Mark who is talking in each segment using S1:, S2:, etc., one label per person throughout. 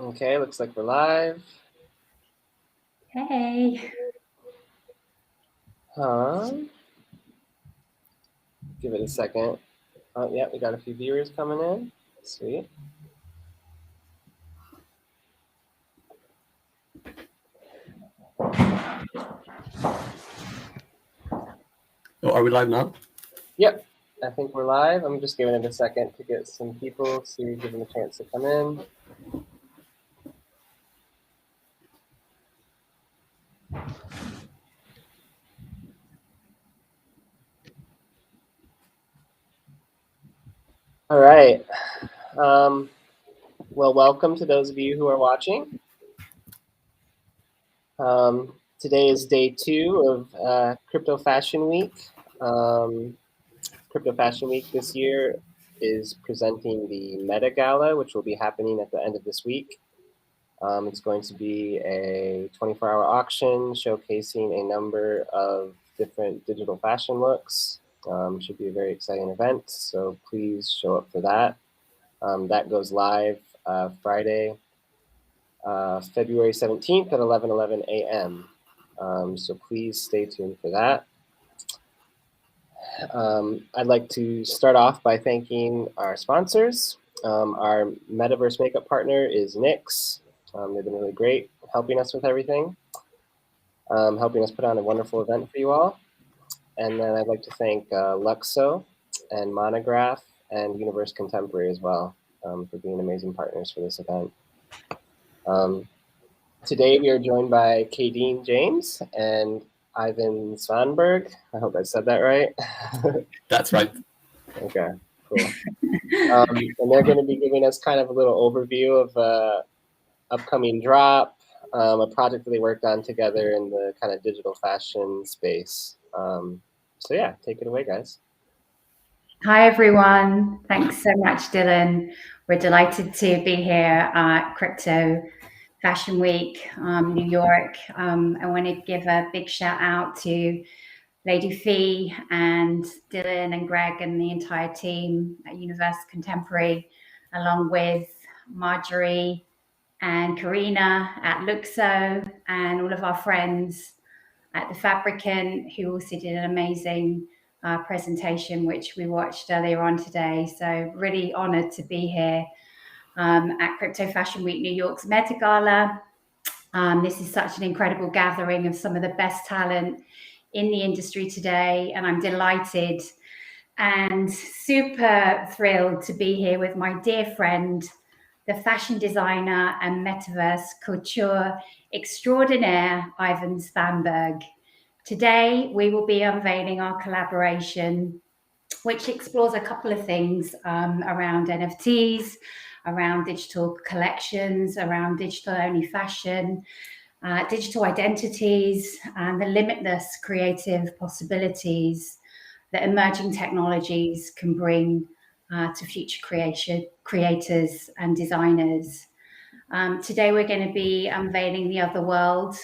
S1: Okay, looks like we're live.
S2: Hey.
S1: Give it a second. Oh, yeah, we got a few viewers coming in. Sweet.
S3: Oh, are we live now?
S1: Yep, I think we're live. I'm just giving it a second to get some people to give them a chance to come in. All right. Well, welcome to those of you who are watching. Today is day 2 of Crypto Fashion Week. Crypto Fashion Week this year is presenting the Meta Gala, which will be happening at the end of this week. It's going to be a 24-hour auction showcasing a number of different digital fashion looks. Should be a very exciting event, so please show up for that. That goes live Friday, February 17th at 11:11 a.m. So please stay tuned for that. I'd like to start off by thanking our sponsors. Our Metaverse makeup partner is NYX. They've been really great helping us with everything, helping us put on a wonderful event for you all. And then I'd like to thank Luxo and Monograph and Universe Contemporary as well for being amazing partners for this event. Today we are joined by Kadine James and Ivan Svanberg. I hope I said that right.
S3: That's right.
S1: Okay, cool. And they're going to be giving us kind of a little overview of upcoming drop, a project that they worked on together in the kind of digital fashion space. So yeah, take it away, guys.
S2: Hi, everyone. Thanks so much, Dylan. We're delighted to be here at Crypto Fashion Week, New York. I want to give a big shout out to Lady Fee and Dylan and Greg and the entire team at Universe Contemporary, along with Marjorie and Karina at Luxo and all of our friends at The Fabricant, who also did an amazing presentation, which we watched earlier on today. So really honored to be here at Crypto Fashion Week New York's Meta Gala. This is such an incredible gathering of some of the best talent in the industry today, and I'm delighted and super thrilled to be here with my dear friend, the fashion designer and metaverse couture extraordinaire, Ivan Svanberg. Today, we will be unveiling our collaboration, which explores a couple of things around NFTs, around digital collections, around digital-only fashion, digital identities, and the limitless creative possibilities that emerging technologies can bring to future creators and designers. Today we're going to be unveiling The Other World,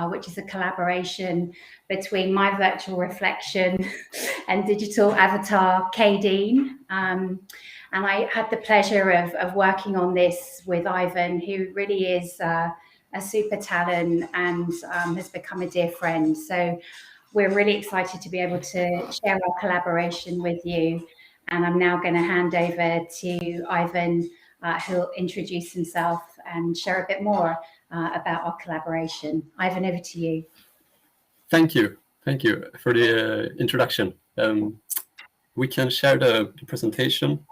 S2: which is a collaboration between my virtual reflection and digital avatar, Kaydeen. And I had the pleasure of working on this with Ivan, who really is a super talent and has become a dear friend. So we're really excited to be able to share our collaboration with you. And I'm now going to hand over to Ivan, who'll introduce himself and share a bit more about our collaboration. Ivan, over to you.
S3: Thank you. Thank you for the introduction. We can share the presentation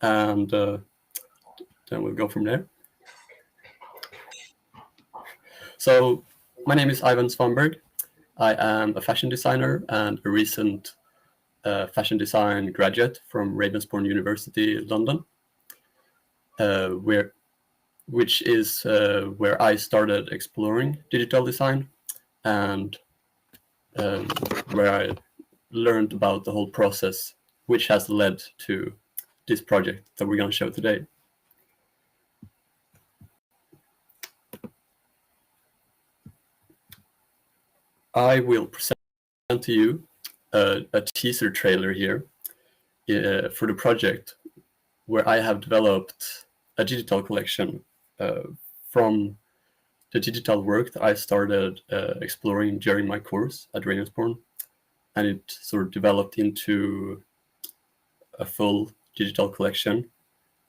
S3: and then we'll go from there. So my name is Ivan Svanberg. I am a fashion designer and a recent fashion design graduate from Ravensbourne University, London, which is where I started exploring digital design and where I learned about the whole process, which has led to this project that we're going to show today. I will present to you a teaser trailer here for the project where I have developed a digital collection from the digital work that I started exploring during my course at Radiansporn, and it sort of developed into a full digital collection.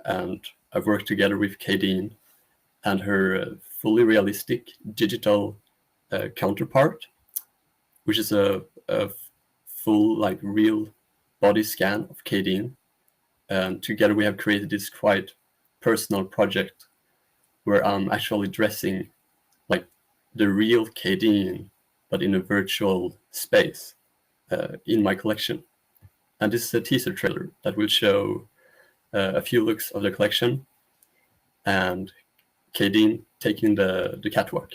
S3: And I've worked together with Kaydeen and her fully realistic digital counterpart, which is a full, like, real body scan of Kaydeen. And together we have created this quite personal project where I'm actually dressing like the real Kaydeen, but in a virtual space in my collection. And this is a teaser trailer that will show a few looks of the collection and Kaydeen taking the catwalk.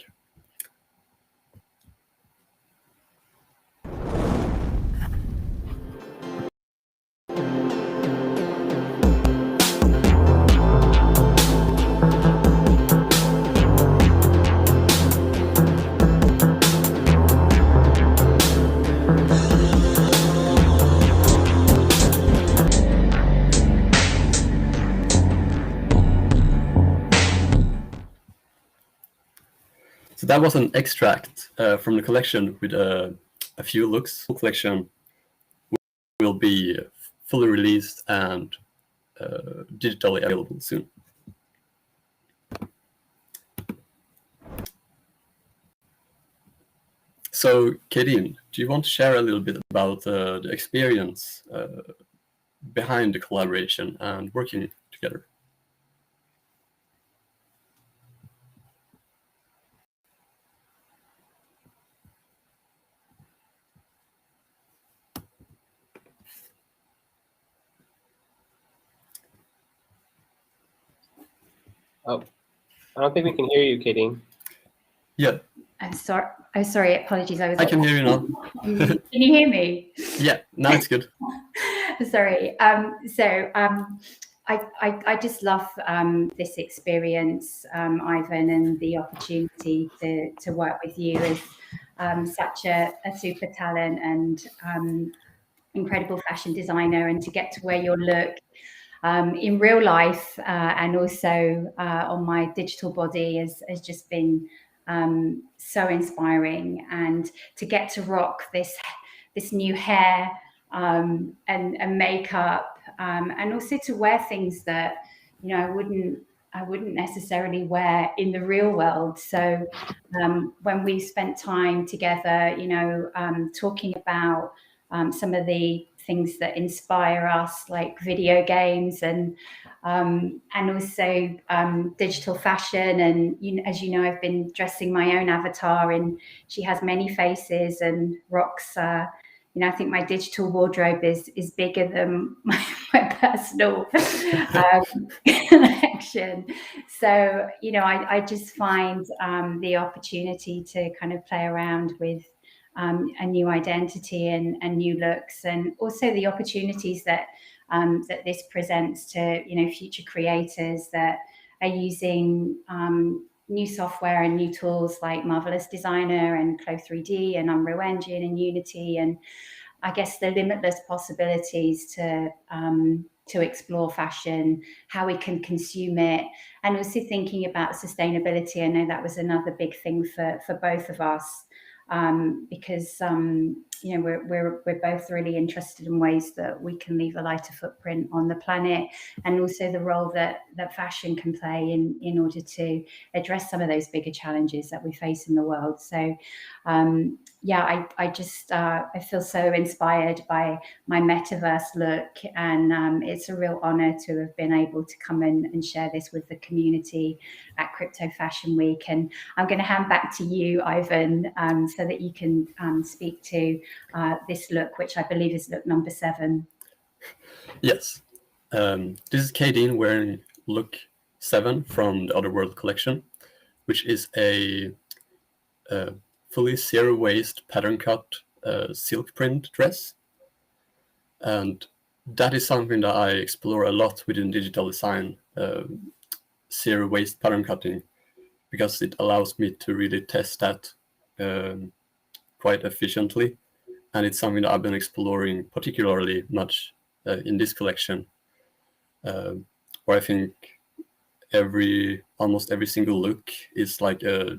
S3: So that was an extract from the collection with a few looks. The collection will be fully released and digitally available soon. So, Kaydeen, do you want to share a little bit about the experience behind the collaboration and working together?
S1: Oh, I don't think we can hear you, Kaydeen.
S3: Yeah.
S2: I'm sorry. Oh, sorry. Apologies.
S3: I can hear you now.
S2: Can you hear me?
S3: Yeah, now it's good.
S2: Sorry. I just love this experience, Ivan, and the opportunity to work with you as such a super talent and incredible fashion designer, and to get to wear your look in real life and also on my digital body has just been so inspiring. And to get to rock this new hair and makeup, and also to wear things that I wouldn't necessarily wear in the real world. So when we spent time together, talking about some of the things that inspire us, like video games and also digital fashion. And as you know, I've been dressing my own avatar, and she has many faces and rocks. I think my digital wardrobe is bigger than my personal collection. So I just find the opportunity to kind of play around with a new identity and new looks, and also the opportunities that this presents to future creators that are using new software and new tools like Marvelous Designer and Clo 3D and Unreal Engine and Unity, and I guess the limitless possibilities to explore fashion, how we can consume it, and also thinking about sustainability. I know that was another big thing for both of us. Because we're both really interested in ways that we can leave a lighter footprint on the planet, and also the role that fashion can play in order to address some of those bigger challenges that we face in the world. So I feel so inspired by my metaverse look, and it's a real honor to have been able to come in and share this with the community at Crypto Fashion Week. And I'm going to hand back to you, Ivan, so that you can speak to this look, which I believe is look number 7.
S3: Yes. This is Kaydeen wearing look 7 from the Otherworld collection, which is a fully zero waste pattern cut silk print dress. And that is something that I explore a lot within digital design, zero waste pattern cutting, because it allows me to really test that quite efficiently. And it's something that I've been exploring particularly much in this collection, where I think almost every single look is like a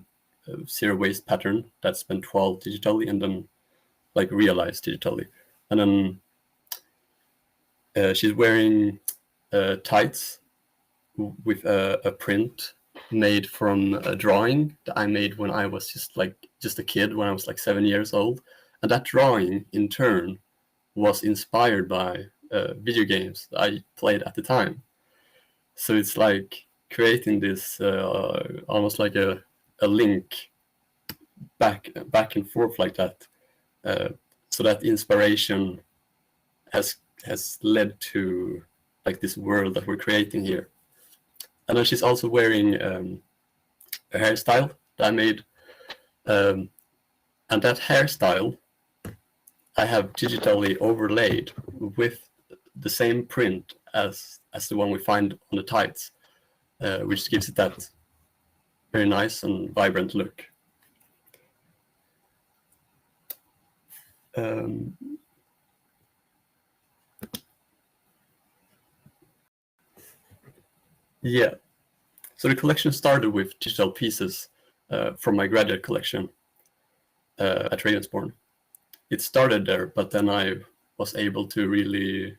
S3: zero waste pattern that's been twirled digitally and then like realized digitally. And then she's wearing tights with a print made from a drawing that I made when I was just a kid, when I was like 7 years old. And that drawing in turn was inspired by video games that I played at the time. So it's like creating this almost like a link back and forth like that. So that inspiration has led to like this world that we're creating here. And then she's also wearing a hairstyle that I made. And that hairstyle I have digitally overlaid with the same print as the one we find on the tights, which gives it that very nice and vibrant look. Yeah, so the collection started with digital pieces from my graduate collection at Ravensbourne. It started there, but then I was able to really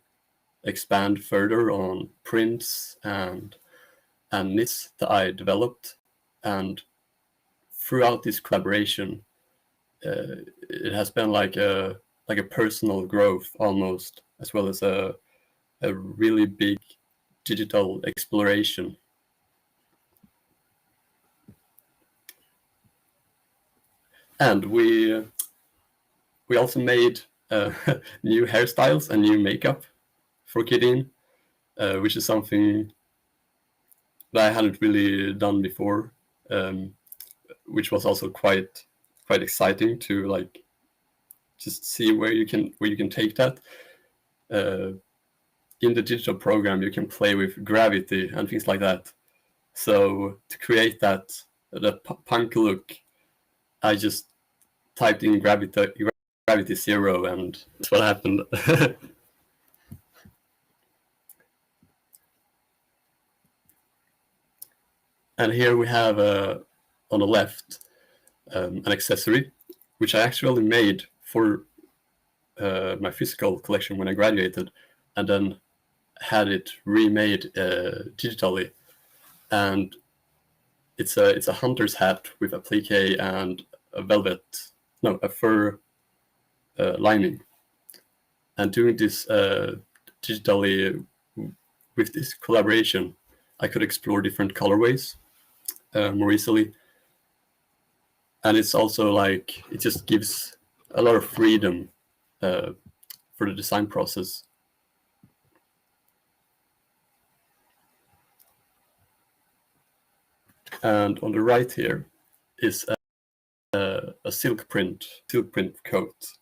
S3: expand further on prints and knits that I developed. And throughout this collaboration, it has been like a personal growth almost, as well as a really big digital exploration. And we also made new hairstyles and new makeup for Kaydeen, which is something that I hadn't really done before, which was also quite exciting to like just see where you can take that. In the digital program, you can play with gravity and things like that. So to create that punk look, I just typed in gravity 0, and that's what happened. And here we have on the left an accessory, which I actually made for my physical collection when I graduated, and then had it remade digitally. And it's a hunter's hat with applique and a fur lining. And doing this digitally with this collaboration, I could explore different colorways more easily. And it's also like, it just gives a lot of freedom for the design process. And on the right here is a silk print coat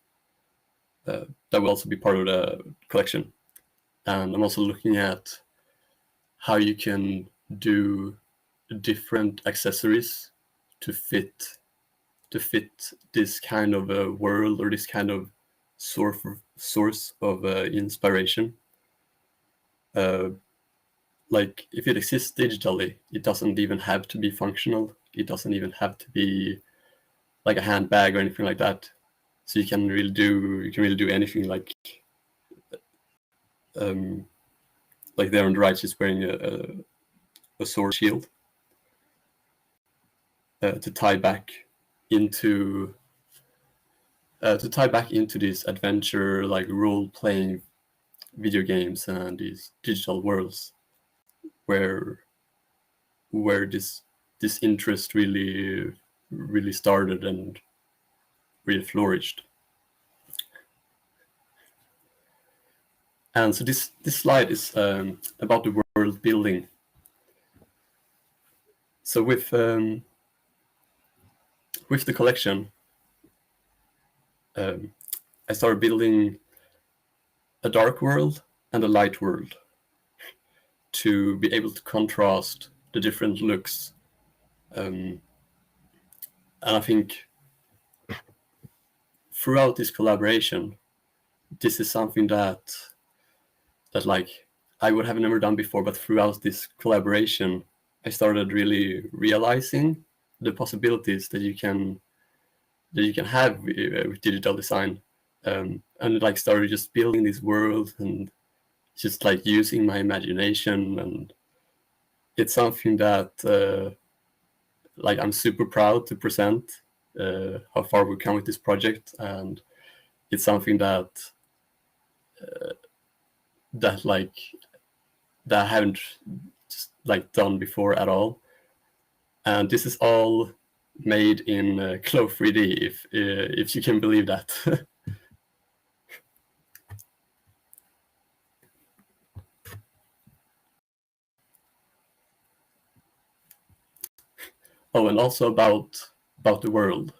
S3: that will also be part of the collection. And I'm also looking at how you can do different accessories to fit this kind of a world, or this kind of source of inspiration. Like if it exists digitally, it doesn't even have to be functional. It doesn't even have to be like a handbag or anything like that. So you can really do anything. Like there on the right, she's wearing a sword shield to tie back into these adventure, like role-playing video games and these digital worlds, where this interest really started and really flourished. And so this slide is about the world building. So with the collection, I started building a dark world and a light world to be able to contrast the different looks. And I think throughout this collaboration, this is something that like I would have never done before, but throughout this collaboration, started really realizing the possibilities that you can have with digital design, and like started just building this world and just like using my imagination. And it's something that like I'm super proud to present how far we've come with this project, and it's something that I haven't just like done before at all. And this is all made in Clo 3D, if you can believe that. Oh, and also about the world.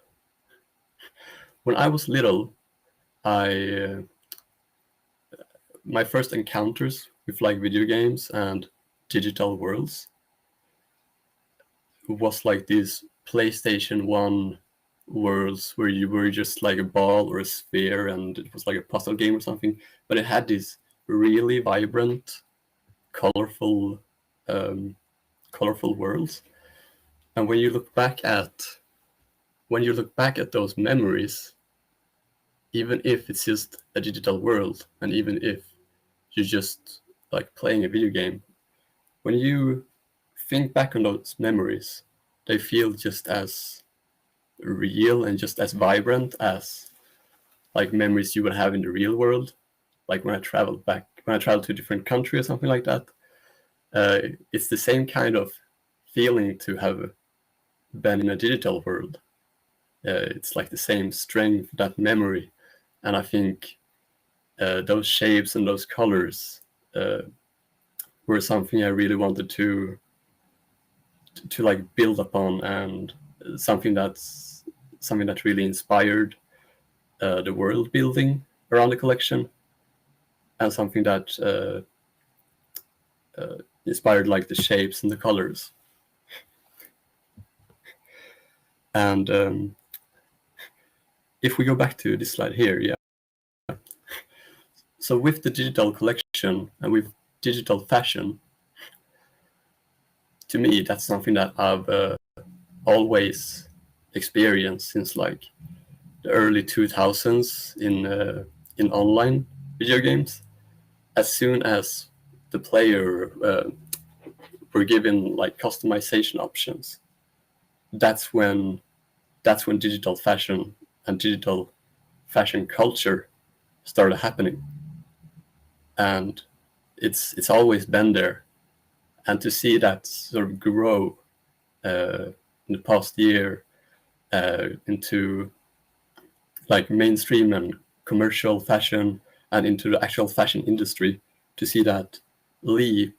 S3: When I was little, my first encounters with like video games and digital worlds was like these PlayStation 1 worlds where you were just like a ball or a sphere, and it was like a puzzle game or something, but it had these really vibrant, colorful worlds. And when you look back at those memories, even if it's just a digital world, and even if you're just like playing a video game, when you think back on those memories, they feel just as real and just as vibrant as like memories you would have in the real world. Like when I traveled to a different country or something like that, it's the same kind of feeling to have been in a digital world. It's like the same strength, that memory. And I think those shapes and those colors were something I really wanted to like build upon, and something that really inspired the world building around the collection, and something that inspired like the shapes and the colors. And if we go back to this slide here, yeah. So with the digital collection and with digital fashion, to me, that's something that I've always experienced since like the early 2000s in online video games. As soon as the player were given like customization options, that's when digital fashion and digital fashion culture started happening. And it's always been there. And to see that sort of grow in the past year into like mainstream and commercial fashion, and into the actual fashion industry, to see that leap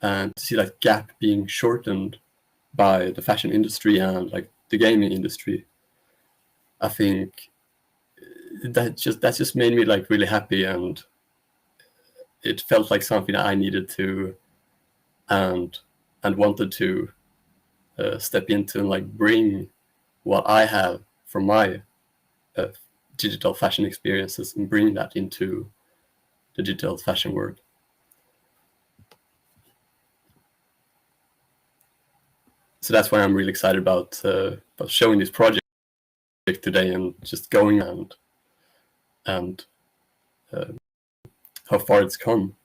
S3: and to see that gap being shortened by the fashion industry and like the gaming industry, I think that just made me like really happy, and it felt like something that I needed to and wanted to step into and like bring what I have from my digital fashion experiences and bring that into the digital fashion world. So that's why I'm really excited about showing this project today, and just going and how far it's come.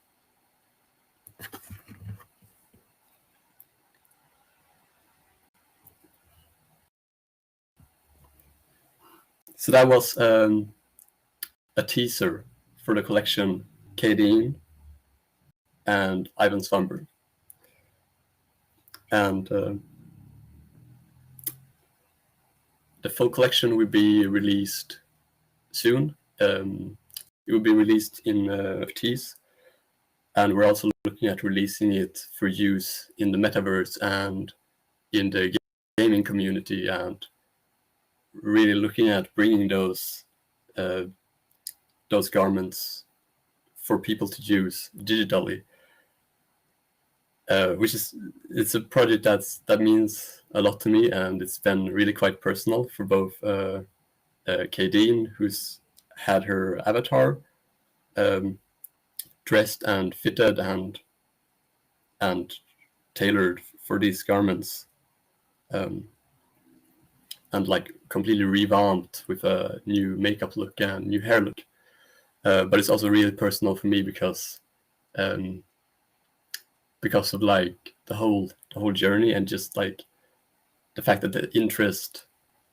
S3: So that was a teaser for the collection Kaydeen and Ivan Svanberg. And the full collection will be released soon. It will be released in NFTs, and we're also looking at releasing it for use in the metaverse and in the gaming community, and really looking at bringing those garments for people to use digitally, it's a project that means a lot to me, and it's been really quite personal for both Kaydeen, who's had her avatar dressed and fitted and tailored for these garments, and like completely revamped with a new makeup look and new hair look. But it's also really personal for me because of like the whole journey, and just like the fact that the interest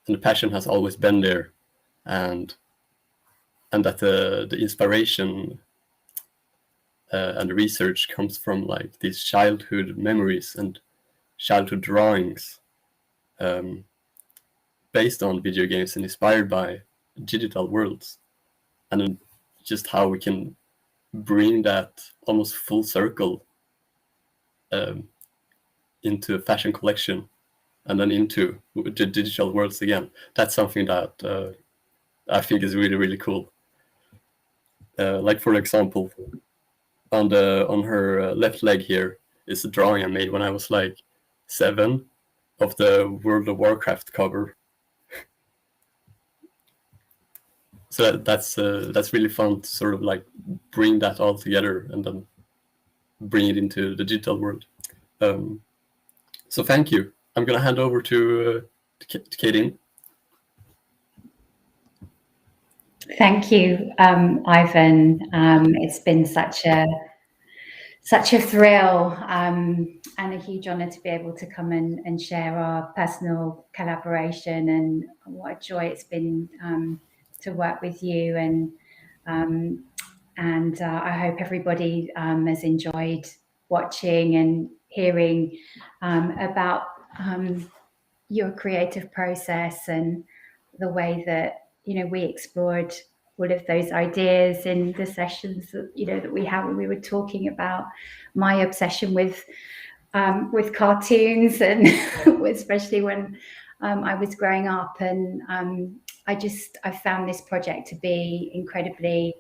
S3: and the passion has always been there, and that the inspiration and the research comes from like these childhood memories and childhood drawings, based on video games and inspired by digital worlds, and then just how we can bring that almost full circle into a fashion collection, and then into the digital worlds again. That's something that I think is really, really cool. Like, for example, on her left leg here is a drawing I made when I was like 7 of the World of Warcraft cover. So that's really fun to sort of like bring that all together and then bring it into the digital world. So thank you. I'm gonna hand over to Kaydeen.
S2: Thank you, Ivan. It's been such a thrill and a huge honor to be able to come and share our personal collaboration, and what a joy it's been to work with you. And I hope everybody has enjoyed watching and hearing about your creative process and the way that we explored all of those ideas in the sessions that that we had when we were talking about my obsession with cartoons, and especially when I was growing up. And I found this project to be incredibly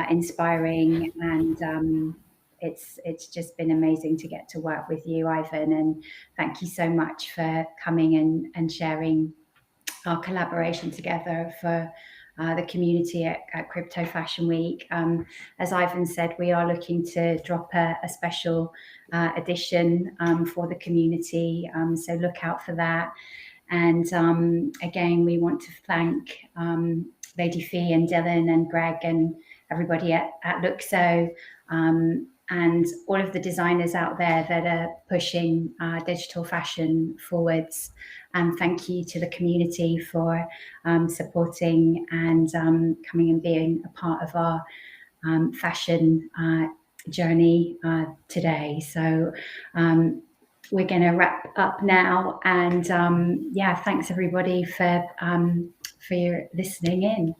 S2: inspiring, and it's just been amazing to get to work with you, Ivan. And thank you so much for coming and sharing our collaboration together for the community at Crypto Fashion Week. As Ivan said, we are looking to drop a special edition for the community, so look out for that. And again, we want to thank Lady Fee and Dylan and Greg and everybody at Luxo, and all of the designers out there that are pushing digital fashion forwards. And thank you to the community for supporting and coming and being a part of our fashion journey today. So we're going to wrap up now, and yeah, thanks everybody for your listening in.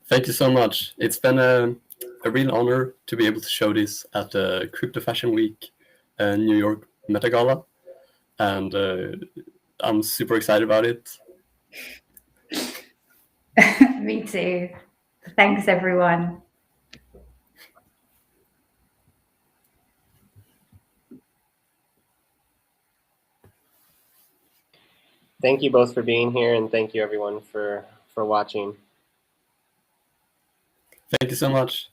S3: Thank you so much. It's been a real honor to be able to show this at the Crypto Fashion Week New York Meta Gala, and I'm super excited about it.
S2: Me too. Thanks, everyone.
S1: Thank you both for being here, and thank you everyone for watching.
S3: Thank you so much.